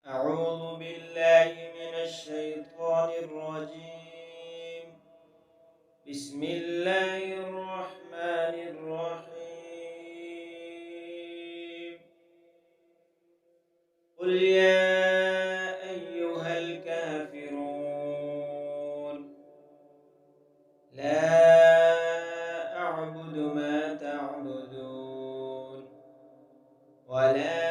أعوذ بالله من الشيطان الرجيم. بسم الله الرحمن الرحيم. قل يا أيها الكافرون لا أعبد ما تعبدون ولا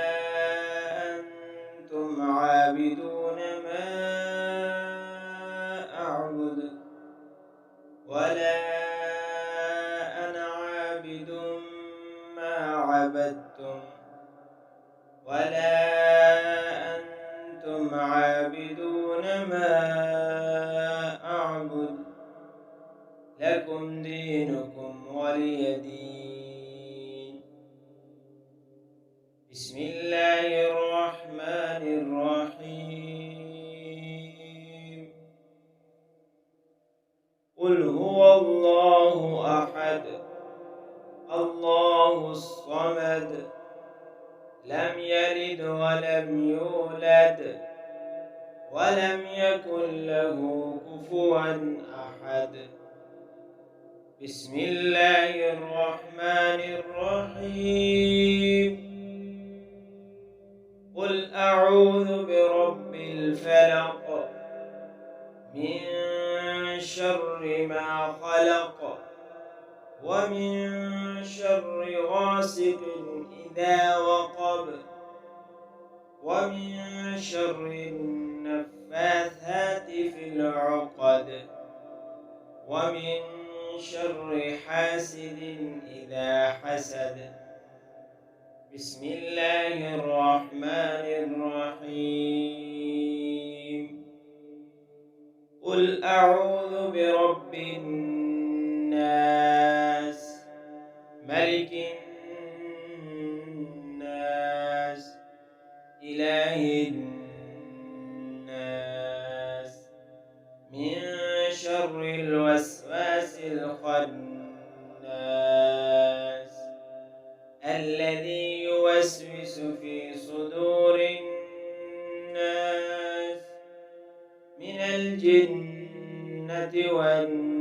أنتم عابدون ما أعبد ولا أنا عابد ما عبدتم ولا أنتم عابدون ما أعبد لكم دينكم ولي دين. بسم الله الرحمن الرحيم. قل هو الله أحد الله الصمد لم يلد ولم يولد ولم يكن له كفوا أحد. بسم الله الرحمن الرحيم. قل أعوذ برب الفلق من شر ما خلق ومن شر غاسق إذا وقب ومن شر النفاثات في العقد ومن شر حاسد إذا حسد. بسم الله الرحمن الرحيم. قل أعوذ برب الناس ملك الناس إله الناس من شر الوسواس الخناس الذي يوسوس في صدور الناس من الجنة والناس.